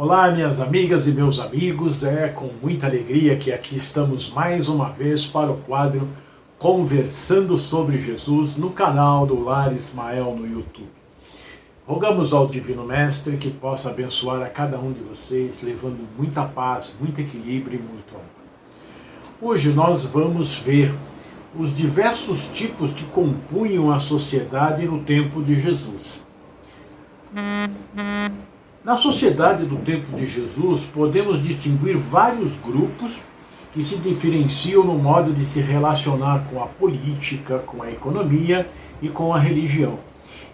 Olá, minhas amigas e meus amigos, é com muita alegria que aqui estamos mais uma vez para o quadro Conversando sobre Jesus no canal do Lar Ismael no YouTube. Rogamos ao Divino Mestre que possa abençoar a cada um de vocês, levando muita paz, muito equilíbrio e muito amor. Hoje nós vamos ver os diversos tipos que compunham a sociedade no tempo de Jesus. Na sociedade do tempo de Jesus, podemos distinguir vários grupos que se diferenciam no modo de se relacionar com a política, com a economia e com a religião,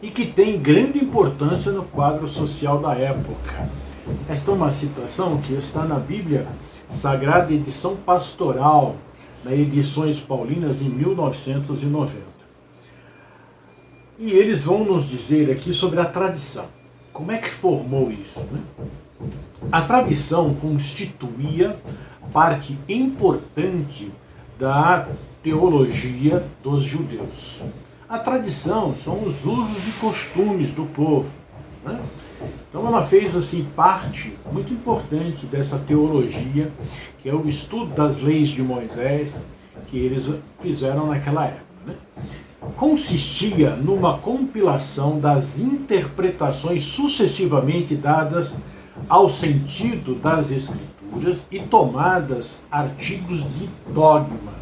e que têm grande importância no quadro social da época. Esta é uma citação que está na Bíblia Sagrada Edição Pastoral, na Edições Paulinas, em 1990. E eles vão nos dizer aqui sobre a tradição. Como é que formou isso, né? A tradição constituía parte importante da teologia dos judeus. A tradição são os usos e costumes do povo, né? Então ela fez assim parte muito importante dessa teologia, que é o estudo das leis de Moisés, que eles fizeram naquela época, né? Consistia numa compilação das interpretações sucessivamente dadas ao sentido das Escrituras e tomadas artigos de dogma.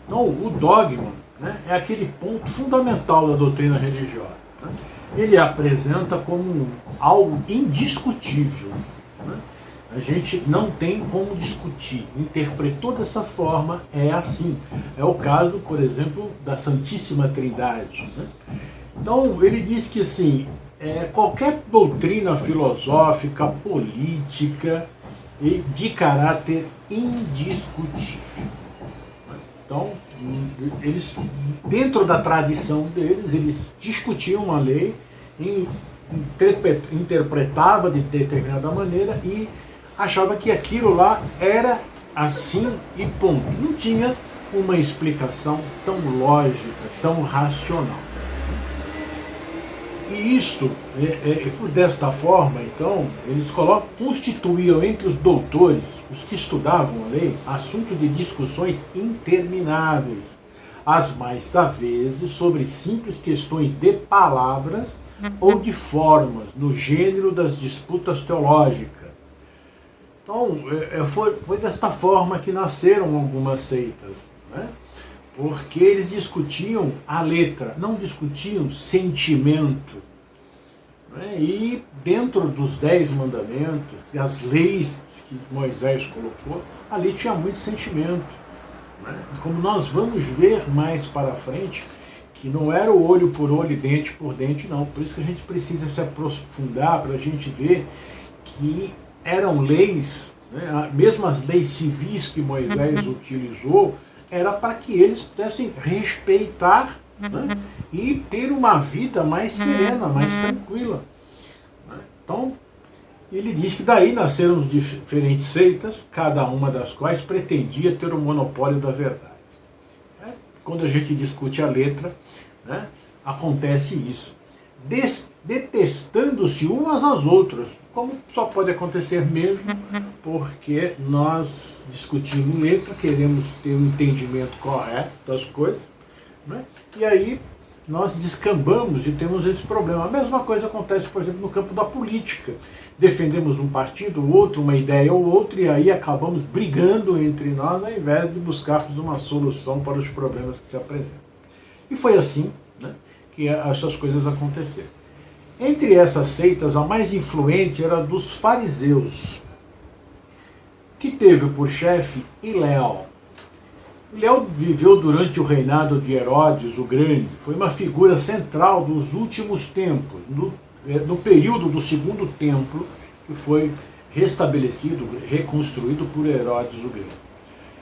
Então, o dogma, né, é aquele ponto fundamental da doutrina religiosa, né? Ele apresenta como algo indiscutível, né? A gente não tem como discutir. Interpretou dessa forma, é assim. É o caso, por exemplo, da Santíssima Trindade, né? Então, ele diz que assim, qualquer doutrina filosófica, política e de caráter indiscutível. Então, eles, dentro da tradição deles, eles discutiam a lei, interpretavam de determinada maneira e achava que aquilo lá era assim e ponto. Não tinha uma explicação tão lógica, tão racional. E isto, desta forma, então, eles constituíam entre os doutores, os que estudavam a lei, assunto de discussões intermináveis, as mais das vezes sobre simples questões de palavras ou de formas, no gênero das disputas teológicas. Então, foi desta forma que nasceram algumas seitas, né? Porque eles discutiam a letra, não discutiam sentimento, né? E dentro dos 10 mandamentos, as leis que Moisés colocou, ali tinha muito sentimento, né? Como nós vamos ver mais para frente, que não era o olho por olho e dente por dente, não. Por isso que a gente precisa se aprofundar para a gente ver que eram leis, né? Mesmo as leis civis que Moisés utilizou, era para que eles pudessem respeitar, né? E ter uma vida mais serena, mais tranquila, né? Então, ele diz que daí nasceram diferentes seitas, cada uma das quais pretendia ter o monopólio da verdade. Quando a gente discute a letra, né, acontece isso. Detestando-se umas às outras, como só pode acontecer mesmo porque nós discutimos letra, queremos ter um entendimento correto das coisas, né? E aí nós descambamos e temos esse problema. A mesma coisa acontece, por exemplo, no campo da política. Defendemos um partido ou outro, uma ideia ou outra, e aí acabamos brigando entre nós, ao invés de buscarmos uma solução para os problemas que se apresentam. E foi assim, né, que essas coisas aconteceram. Entre essas seitas, a mais influente era a dos fariseus, que teve por chefe Hilel. Hilel viveu durante o reinado de Herodes o Grande, foi uma figura central dos últimos tempos, no período do Segundo Templo, que foi restabelecido, reconstruído por Herodes o Grande.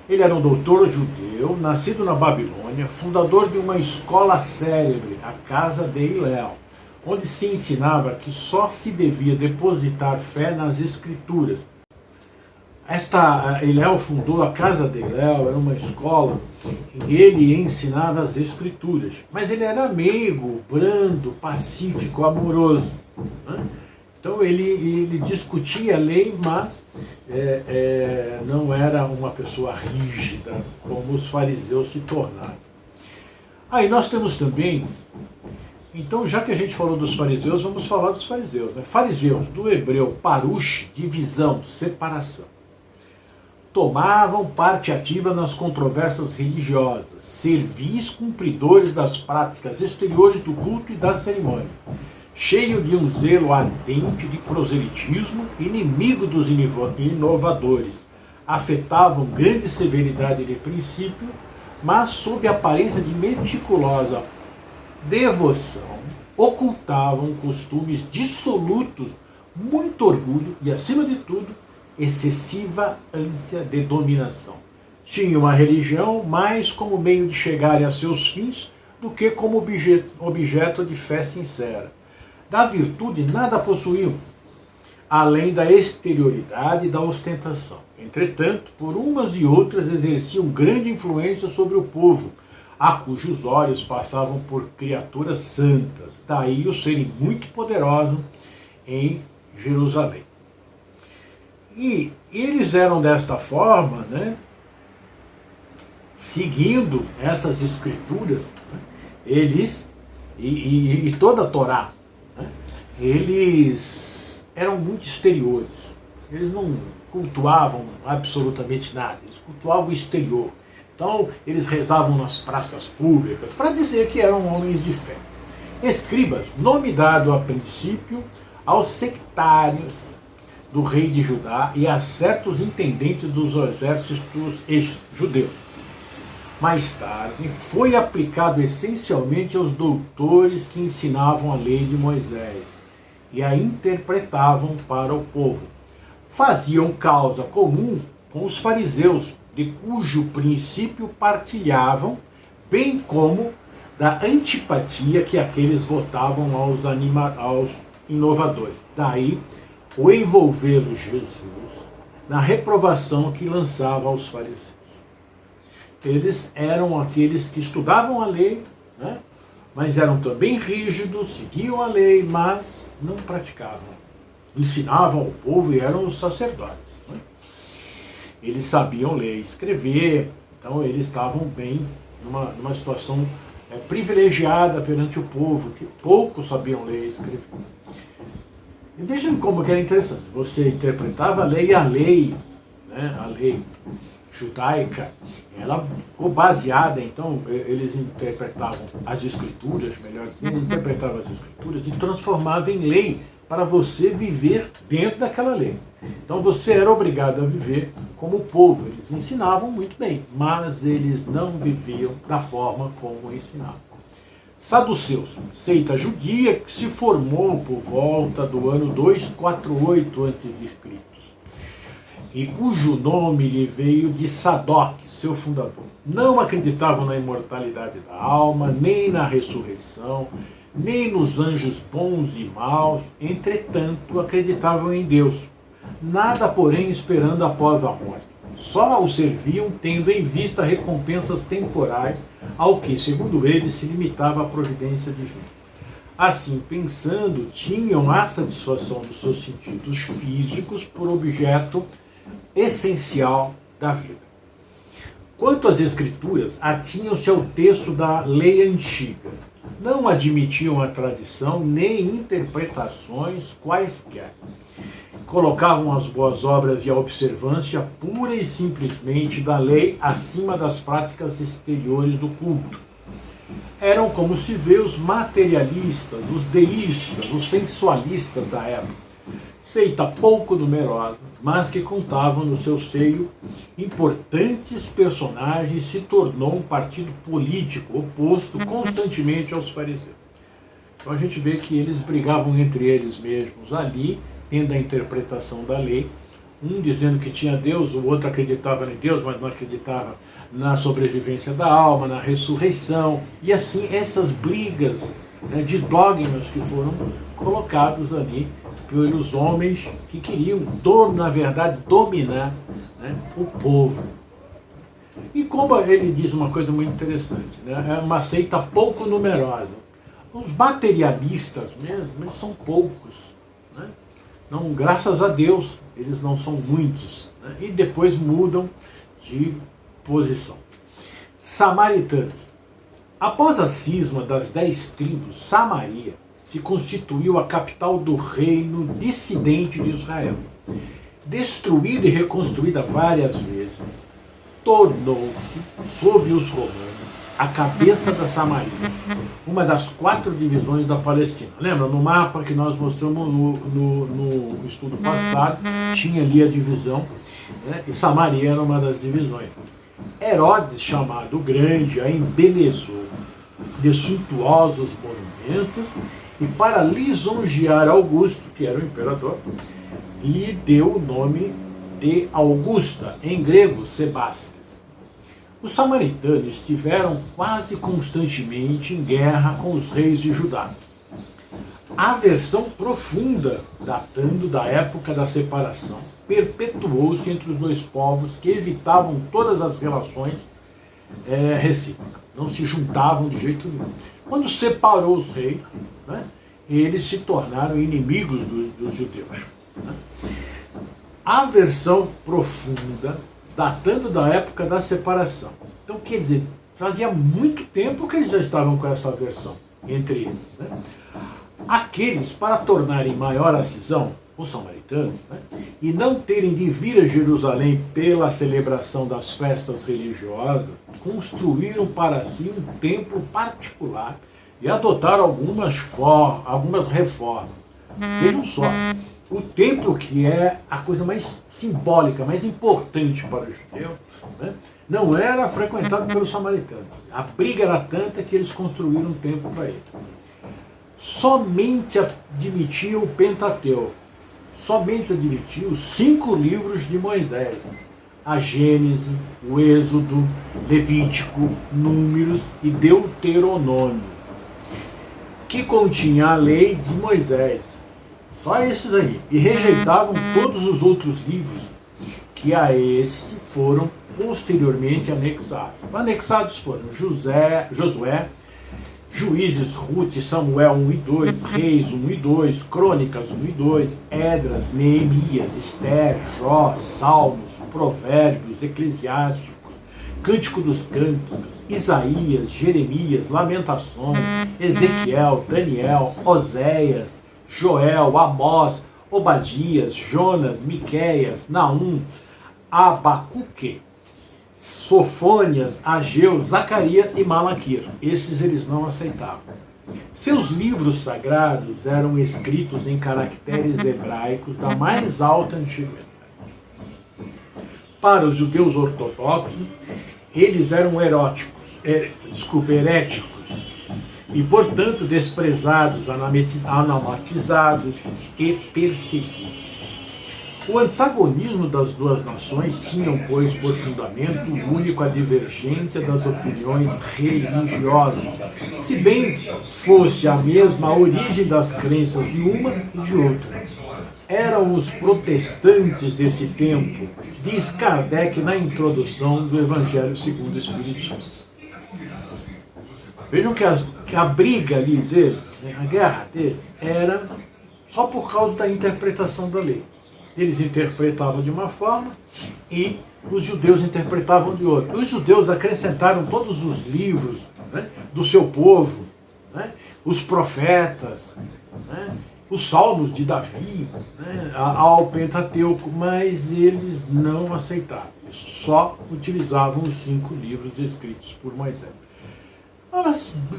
Ele era um doutor judeu, nascido na Babilônia, fundador de uma escola célebre, a Casa de Hilel, onde se ensinava que só se devia depositar fé nas Escrituras. Hilel fundou a Casa de Hilel, era uma escola, e ele ensinava as Escrituras. Mas ele era meigo, brando, pacífico, amoroso, né? Então ele discutia a lei, mas não era uma pessoa rígida, como os fariseus se tornaram. Aí nós temos também, então já que a gente falou dos fariseus, vamos falar dos fariseus. Né? Fariseus, do hebreu parush, divisão, separação. Tomavam parte ativa nas controvérsias religiosas, servis cumpridores das práticas exteriores do culto e da cerimônia, cheio de um zelo ardente de proselitismo, inimigo dos inovadores. Afetavam grande severidade de princípio, mas sob a aparência de meticulosa devoção, ocultavam costumes dissolutos, muito orgulho e, acima de tudo, excessiva ânsia de dominação. Tinham uma religião mais como meio de chegarem a seus fins do que como objeto de fé sincera. Da virtude nada possuíam, além da exterioridade e da ostentação. Entretanto, por umas e outras exerciam grande influência sobre o povo, a cujos olhos passavam por criaturas santas. Daí o serem muito poderosos em Jerusalém. E eles eram desta forma, né, seguindo essas escrituras, né, eles e toda a Torá, né, eles eram muito exteriores. Eles não cultuavam absolutamente nada, eles cultuavam o exterior. Então, eles rezavam nas praças públicas para dizer que eram homens de fé. Escribas, nome dado a princípio aos sectários do rei de Judá e a certos intendentes dos exércitos judeus. Mais tarde, foi aplicado essencialmente aos doutores que ensinavam a lei de Moisés e a interpretavam para o povo. Faziam causa comum com os fariseus, de cujo princípio partilhavam, bem como da antipatia que aqueles votavam aos inovadores. Daí, o envolvê-lo Jesus na reprovação que lançava aos fariseus. Eles eram aqueles que estudavam a lei, né? Mas eram também rígidos, seguiam a lei, mas não praticavam. Ensinavam ao povo e eram os sacerdotes. Né? Eles sabiam ler e escrever, então eles estavam bem numa situação privilegiada perante o povo, que poucos sabiam ler e escrever. E vejam como que era interessante. Você interpretava a lei e a lei, né, a lei judaica, ela ficou baseada, então eles interpretavam as escrituras, melhor dizendo, interpretavam as escrituras e transformavam em lei para você viver dentro daquela lei. Então você era obrigado a viver como o povo. Eles ensinavam muito bem, mas eles não viviam da forma como ensinavam. Saduceus, seita judia que se formou por volta do ano 248 a.C. e cujo nome lhe veio de Sadoc, seu fundador. Não acreditavam na imortalidade da alma, nem na ressurreição, nem nos anjos bons e maus, entretanto acreditavam em Deus, nada porém esperando após a morte. Só o serviam tendo em vista recompensas temporais, ao que, segundo eles, se limitava a providência divina. Assim, pensando, tinham a satisfação dos seus sentidos físicos por objeto essencial da vida. Quanto às escrituras, atinham-se ao texto da lei antiga. Não admitiam a tradição nem interpretações quaisquer. Colocavam as boas obras e a observância pura e simplesmente da lei acima das práticas exteriores do culto. Eram, como se vê, os materialistas, os deístas, os sensualistas da época. Seita pouco numerosa, mas que contavam no seu seio importantes personagens, se tornou um partido político oposto constantemente aos fariseus. Então a gente vê que eles brigavam entre eles mesmos ali, tendo a interpretação da lei, um dizendo que tinha Deus, o outro acreditava em Deus, mas não acreditava na sobrevivência da alma, na ressurreição, e assim essas brigas, né, de dogmas que foram colocados ali pelos homens que queriam, na verdade, dominar, né, o povo. E como ele diz uma coisa muito interessante, né, é uma seita pouco numerosa. Os materialistas mesmo, eles são poucos, né? Não, graças a Deus, eles não são muitos, né? E depois mudam de posição. Samaritanos. Após a cisma das 10 tribos, Samaria se constituiu a capital do reino dissidente de Israel. Destruída e reconstruída várias vezes, tornou-se, sob os romanos, a cabeça da Samaria, uma das 4 divisões da Palestina. Lembra, no mapa que nós mostramos no estudo passado, tinha ali a divisão, né, e Samaria era uma das divisões. Herodes, chamado Grande, a embelezou de suntuosos monumentos e, para lisonjear Augusto, que era o imperador, lhe deu o nome de Augusta, em grego, Sebastes. Os samaritanos estiveram quase constantemente em guerra com os reis de Judá. A aversão profunda, datando da época da separação, perpetuou-se entre os dois povos que evitavam todas as relações recíprocas. Não se juntavam de jeito nenhum. Quando separou os reis, né, eles se tornaram inimigos dos judeus. Né? A aversão profunda, datando da época da separação. Então, quer dizer, fazia muito tempo que eles já estavam com essa aversão entre eles. Né? Aqueles, para tornarem maior a cisão, os samaritanos, né, e não terem de vir a Jerusalém pela celebração das festas religiosas, construíram para si um templo particular e adotaram algumas reformas. Vejam só, o templo, que é a coisa mais simbólica, mais importante para o judeu, né, não era frequentado pelos samaritanos. A briga era tanta que eles construíram um templo para ele. Somente admitia o Pentateuco, somente admitia os 5 livros de Moisés: a Gênese, o Êxodo, Levítico, Números e Deuteronômio, que continha a lei de Moisés. Só esses aí. E rejeitavam todos os outros livros que a esse foram posteriormente anexados. Anexados foram Josué, Juízes, Ruth, Samuel 1 e 2, Reis 1 e 2, Crônicas 1 e 2, Esdras, Neemias, Esther, Jó, Salmos, Provérbios, Eclesiásticos, Cântico dos Cânticos, Isaías, Jeremias, Lamentações, Ezequiel, Daniel, Oséias, Joel, Amós, Obadias, Jonas, Miqueias, Naum, Abacuque, Sofônias, Ageu, Zacarias e Malaquias. Esses eles não aceitavam. Seus livros sagrados eram escritos em caracteres hebraicos da mais alta antiguidade. Para os judeus ortodoxos, eles eram heréticos e, portanto, desprezados, anamatizados e perseguidos. O antagonismo das duas nações tinha, pois, por fundamento único a divergência das opiniões religiosas, se bem fosse a mesma origem das crenças de uma e de outra. Eram os protestantes desse tempo, diz Kardec na introdução do Evangelho segundo o Espiritismo. Vejam que a briga ali deles, né, a guerra deles, era só por causa da interpretação da lei. Eles interpretavam de uma forma e os judeus interpretavam de outra. Os judeus acrescentaram todos os livros, né, do seu povo, né, os profetas, né, os salmos de Davi, né, ao Pentateuco, mas eles não aceitavam. Eles só utilizavam os 5 livros escritos por Moisés.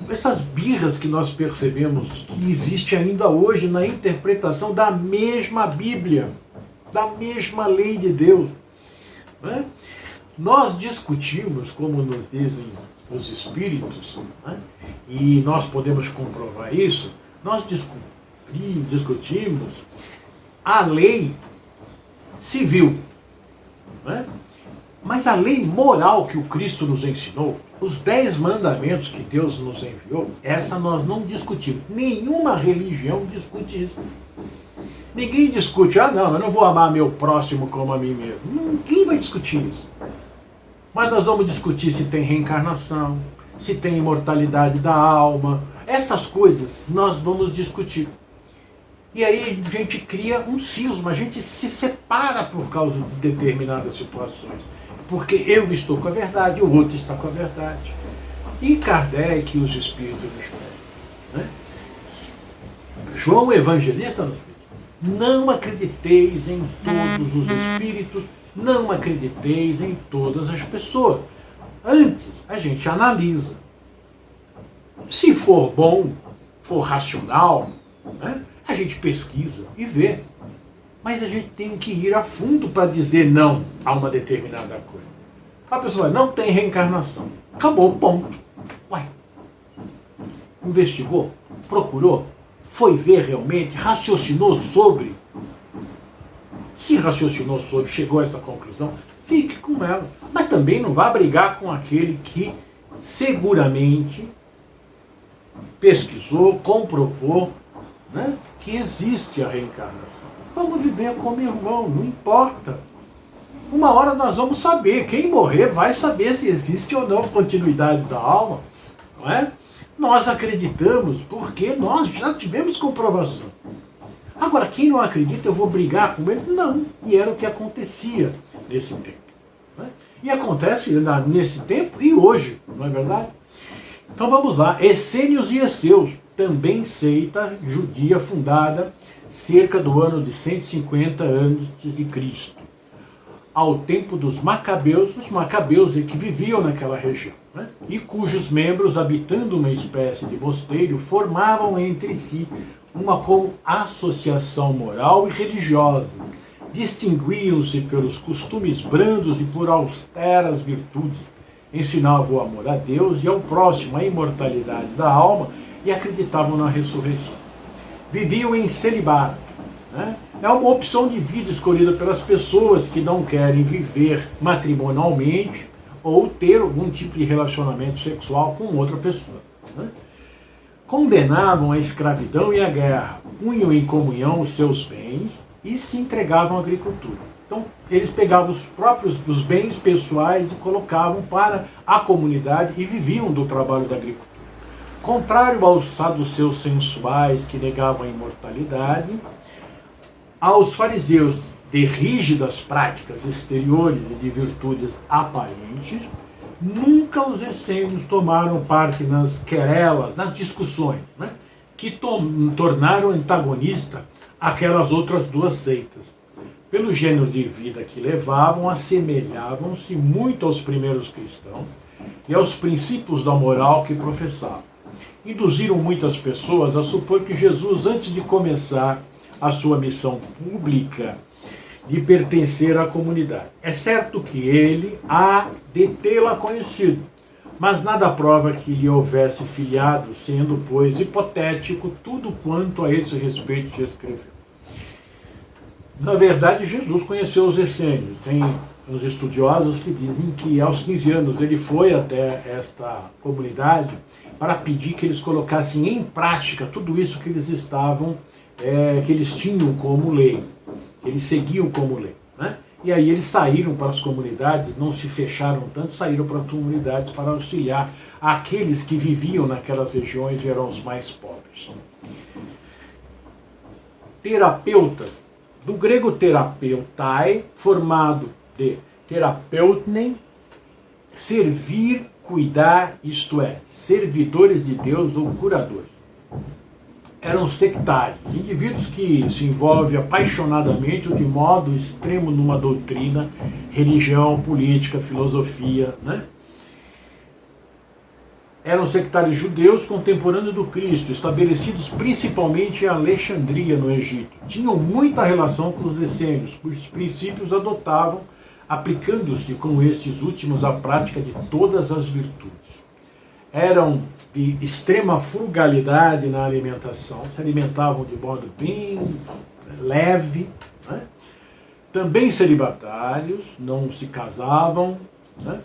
Essas birras que nós percebemos que existe ainda hoje na interpretação da mesma Bíblia, da mesma lei de Deus. Né? Nós discutimos, como nos dizem os espíritos, né? E nós podemos comprovar isso, nós discutimos a lei civil, né? Mas a lei moral que o Cristo nos ensinou, os 10 mandamentos que Deus nos enviou, essa nós não discutimos. Nenhuma religião discute isso. Ninguém discute, não, eu não vou amar meu próximo como a mim mesmo. Ninguém vai discutir isso. Mas nós vamos discutir se tem reencarnação, se tem imortalidade da alma. Essas coisas nós vamos discutir. E aí a gente cria um cisma, a gente se separa por causa de determinadas situações. Porque eu estou com a verdade, o outro está com a verdade. E Kardec e os espíritos nos pedem, né? João Evangelista nos diz: não acrediteis em todos os espíritos, não acrediteis em todas as pessoas. Antes, a gente analisa. Se for bom, for racional, né, a gente pesquisa e vê. Mas a gente tem que ir a fundo para dizer não a uma determinada coisa. A pessoa não tem reencarnação. Acabou, ponto. Ué, investigou? Procurou? Foi ver realmente? Raciocinou sobre? Se raciocinou sobre, chegou a essa conclusão, fique com ela. Mas também não vá brigar com aquele que seguramente pesquisou, comprovou, né, que existe a reencarnação. Vamos viver como irmão, não importa. Uma hora nós vamos saber. Quem morrer vai saber se existe ou não continuidade da alma. Não é? Nós acreditamos porque nós já tivemos comprovação. Agora, quem não acredita, eu vou brigar com ele? Não. E era o que acontecia nesse tempo. Não é? E acontece nesse tempo e hoje, não é verdade? Então vamos lá. Essênios e Esseus, também seita judia fundada cerca do ano de 150 anos de Cristo. Ao tempo dos Macabeus, os Macabeus que viviam naquela região, né? E cujos membros, habitando uma espécie de mosteiro, formavam entre si uma associação moral e religiosa. Distinguiam-se pelos costumes brandos e por austeras virtudes. Ensinavam o amor a Deus e ao próximo, a imortalidade da alma, e acreditavam na ressurreição. Viviam em celibato, né? É uma opção de vida escolhida pelas pessoas que não querem viver matrimonialmente ou ter algum tipo de relacionamento sexual com outra pessoa, né? Condenavam a escravidão e a guerra, punham em comunhão os seus bens e se entregavam à agricultura. Então, eles pegavam os bens pessoais e colocavam para a comunidade e viviam do trabalho da agricultura. Contrário aos saduceus sensuais que negavam a imortalidade, aos fariseus de rígidas práticas exteriores e de virtudes aparentes, nunca os essênios tomaram parte nas querelas, nas discussões, né, que tornaram antagonista aquelas outras duas seitas. Pelo gênero de vida que levavam, assemelhavam-se muito aos primeiros cristãos e aos princípios da moral que professavam. Induziram muitas pessoas a supor que Jesus, antes de começar a sua missão pública, de pertencer à comunidade. É certo que ele há de tê-la conhecido, mas nada prova que lhe houvesse filiado, sendo, pois, hipotético tudo quanto a esse respeito se escreveu. Na verdade, Jesus conheceu os essênios. Tem uns estudiosos que dizem que aos 15 anos ele foi até esta comunidade para pedir que eles colocassem em prática tudo isso que eles estavam, que eles tinham como lei, que eles seguiam como lei, né? E aí eles saíram para as comunidades, não se fecharam tanto, saíram para as comunidades para auxiliar aqueles que viviam naquelas regiões e eram os mais pobres. Terapeutas, do grego terapeutai, formado de terapeutnen, servir, cuidar, isto é, servidores de Deus ou curadores. Eram sectários, indivíduos que se envolvem apaixonadamente ou de modo extremo numa doutrina, religião, política, filosofia, né? Eram sectários judeus contemporâneos do Cristo, estabelecidos principalmente em Alexandria, no Egito. Tinham muita relação com os essênios, cujos princípios adotavam, aplicando-se com estes últimos à prática de todas as virtudes. Eram de extrema frugalidade na alimentação, se alimentavam de modo bem leve, né? Também celibatários, não se casavam, né?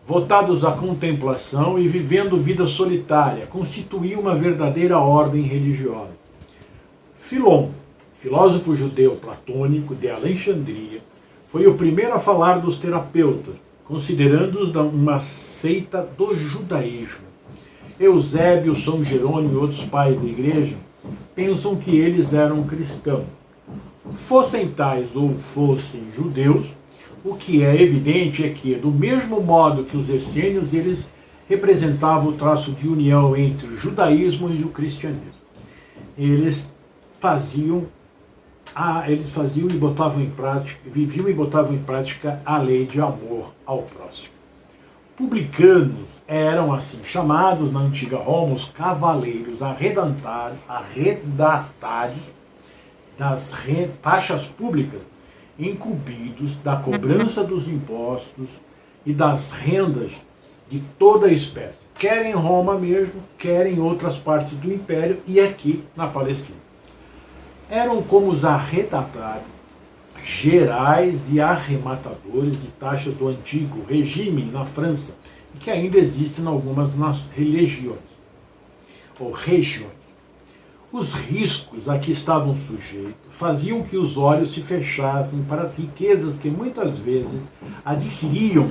Votados à contemplação e vivendo vida solitária, constituíam uma verdadeira ordem religiosa. Filon, filósofo judeu platônico de Alexandria, foi o primeiro a falar dos terapeutas, considerando-os uma seita do judaísmo. Eusébio, São Jerônimo e outros pais da igreja pensam que eles eram cristãos. Fossem tais ou fossem judeus, o que é evidente é que, do mesmo modo que os essênios, eles representavam o traço de união entre o judaísmo e o cristianismo. Eles faziam e botavam em prática, viviam e botavam em prática a lei de amor ao próximo. Publicanos eram assim chamados na antiga Roma os cavaleiros arredatários das taxas públicas, incumbidos da cobrança dos impostos e das rendas de toda a espécie, quer em Roma mesmo, quer em outras partes do Império e aqui na Palestina. Eram como os arredatários gerais e arrematadores de taxas do antigo regime na França, que ainda existe em algumas regiões. Os riscos a que estavam sujeitos faziam que os olhos se fechassem para as riquezas que muitas vezes adquiriam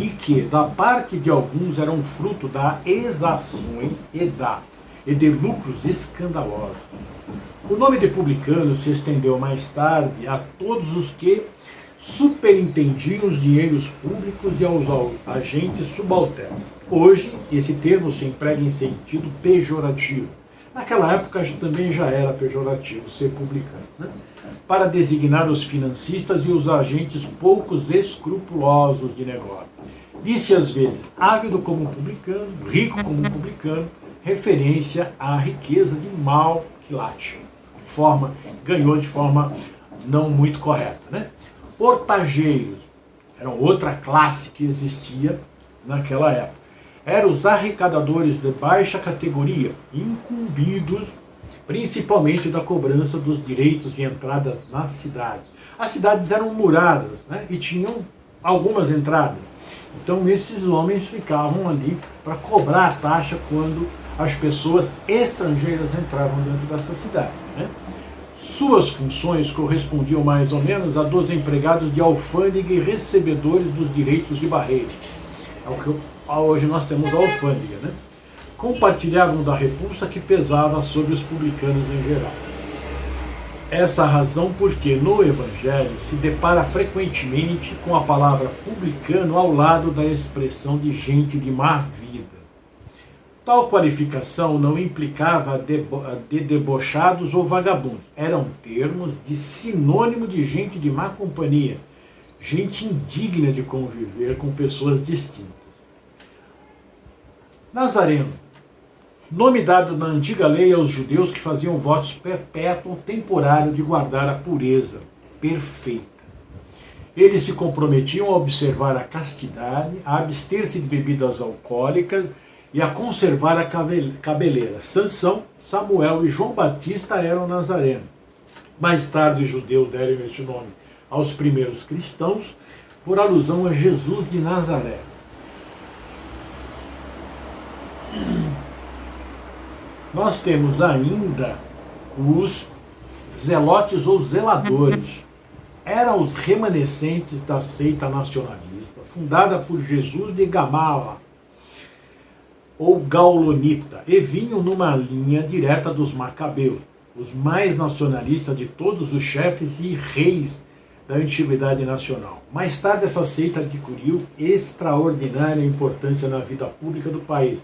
e que, da parte de alguns, eram fruto das exações e de lucros escandalosos. O nome de publicano se estendeu mais tarde a todos os que superintendiam os dinheiros públicos e aos agentes subalternos. Hoje, esse termo se emprega em sentido pejorativo. Naquela época também já era pejorativo ser publicano, né? Para designar os financistas e os agentes poucos escrupulosos de negócio. Disse às vezes, ávido como um publicano, rico como um publicano, referência à riqueza de mal quilate. Ganhou de forma não muito correta, né? Portageiros eram outra classe que existia naquela época. Eram os arrecadadores de baixa categoria, incumbidos principalmente da cobrança dos direitos de entradas nas cidades. As cidades eram muradas, né, e tinham algumas entradas. Então esses homens ficavam ali para cobrar a taxa quando as pessoas estrangeiras entravam dentro dessa cidade, né? Suas funções correspondiam mais ou menos a dos empregados de alfândega e recebedores dos direitos de barreira. É o que hoje nós temos a alfândega, né? Compartilhavam da repulsa que pesava sobre os publicanos em geral. Essa razão porque no Evangelho se depara frequentemente com a palavra publicano ao lado da expressão de gente de má vida. Tal qualificação não implicava de debochados ou vagabundos. Eram termos de sinônimo de gente de má companhia, gente indigna de conviver com pessoas distintas. Nazareno, nome dado na antiga lei aos judeus que faziam votos perpétuos temporários de guardar a pureza perfeita. Eles se comprometiam a observar a castidade, a abster-se de bebidas alcoólicas e a conservar a cabeleira. Sansão, Samuel e João Batista eram nazarenos. Mais tarde os judeus deram este nome aos primeiros cristãos por alusão a Jesus de Nazaré. Nós temos ainda os zelotes ou zeladores. Eram os remanescentes da seita nacionalista, fundada por Jesus de Gamala, ou gaulonita, e vinham numa linha direta dos macabeus, os mais nacionalistas de todos os chefes e reis da antiguidade nacional. Mais tarde essa seita adquiriu extraordinária importância na vida pública do país,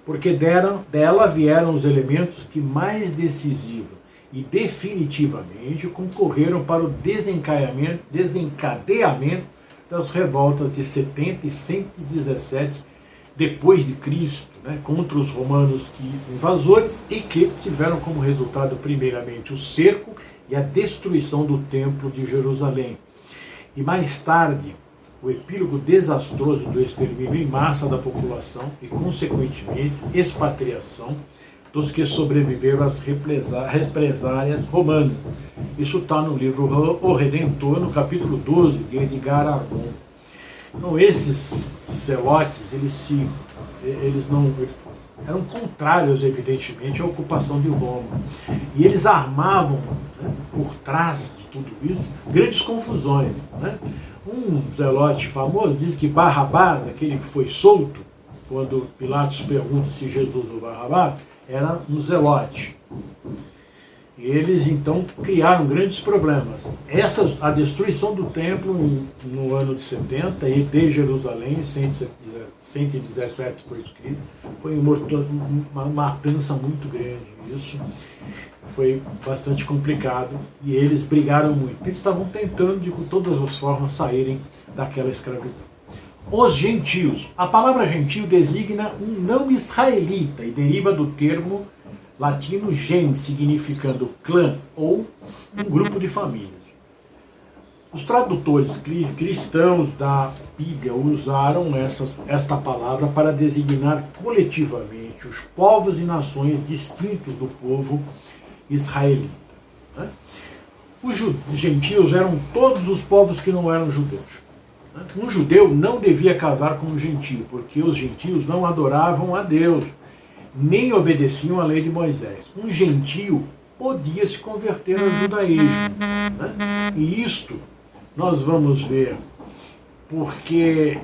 porque dela vieram os elementos que mais decisivos e definitivamente concorreram para o desencadeamento das revoltas de 70 e 117 depois de Cristo, né, contra os romanos invasores e que tiveram como resultado primeiramente o cerco e a destruição do templo de Jerusalém. E mais tarde, o epílogo desastroso do extermínio em massa da população e, consequentemente, expatriação dos que sobreviveram às represálias romanas. Isso está no livro O Redentor, no capítulo 12, de Edgar Argon. Então, esses zelotes, eles não eram contrários, evidentemente, à ocupação de Roma. E eles armavam, né, por trás de tudo isso, grandes confusões, né? Um zelote famoso diz que Barrabás, aquele que foi solto, quando Pilatos pergunta se Jesus ou Barrabás, era um zelote. Eles então criaram grandes problemas. A destruição do templo no ano de 70 e de Jerusalém, 117 depois de Cristo, foi uma matança muito grande. Isso foi bastante complicado e eles brigaram muito. Eles estavam tentando de todas as formas saírem daquela escravidão. Os gentios. A palavra gentio designa um não israelita e deriva do termo latino gens, significando clã ou um grupo de famílias. Os tradutores cristãos da Bíblia usaram esta palavra para designar coletivamente os povos e nações distintos do povo israelita. Né? Os gentios eram todos os povos que não eram judeus. Um judeu não devia casar com um gentio, porque os gentios não adoravam a Deus, nem obedeciam à lei de Moisés. Um gentio podia se converter ao judaísmo. Né? E isto nós vamos ver porque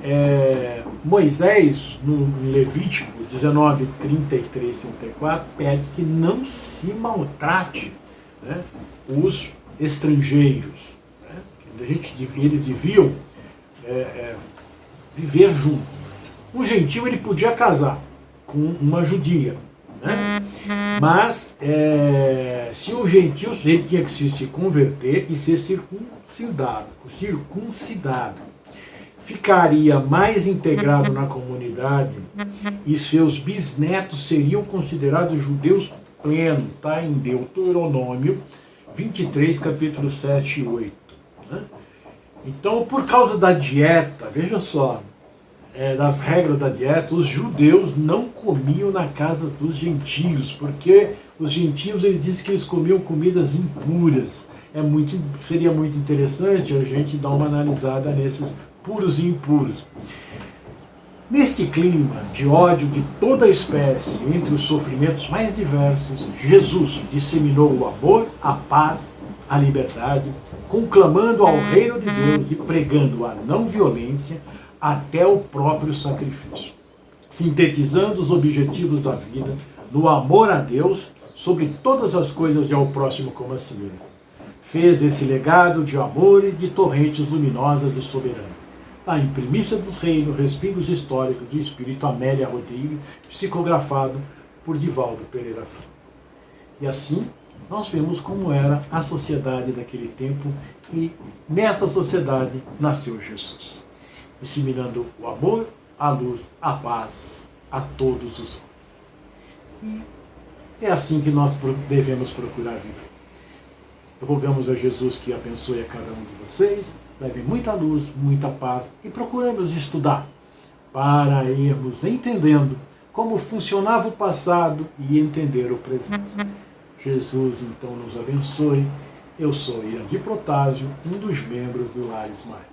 Moisés, no Levítico 19, 33 e 34, pede que não se maltrate, né, os estrangeiros. Né? Eles deviam viver junto. Um gentio ele podia casar com uma judia, né? Mas se o gentio ele tinha que se converter e ser circuncidado, ficaria mais integrado na comunidade e seus bisnetos seriam considerados judeus plenos, tá? Em Deuteronômio 23, capítulo 7 e 8. Né? Então, por causa da dieta, veja só, das regras da dieta, os judeus não comiam na casa dos gentios, porque os gentios, eles dizem que eles comiam comidas impuras. Seria muito interessante a gente dar uma analisada nesses puros e impuros. Neste clima de ódio de toda a espécie, entre os sofrimentos mais diversos, Jesus disseminou o amor, a paz, a liberdade, conclamando ao reino de Deus e pregando a não violência até o próprio sacrifício, sintetizando os objetivos da vida no amor a Deus sobre todas as coisas e ao próximo como a si mesmo. Fez esse legado de amor e de torrentes luminosas e soberanas. Em Primícia dos Reinos, Respingos Históricos do Espírito Amélia Rodrigues, psicografado por Divaldo Pereira Filho. E assim, nós vemos como era a sociedade daquele tempo e nessa sociedade nasceu Jesus, disseminando o amor, a luz, a paz a todos os homens. E é assim que nós devemos procurar viver. Rogamos a Jesus que abençoe a cada um de vocês, leve muita luz, muita paz e procuramos estudar para irmos entendendo como funcionava o passado e entender o presente. Jesus então nos abençoe. Eu sou Irandir Protásio, um dos membros do Lares Mais.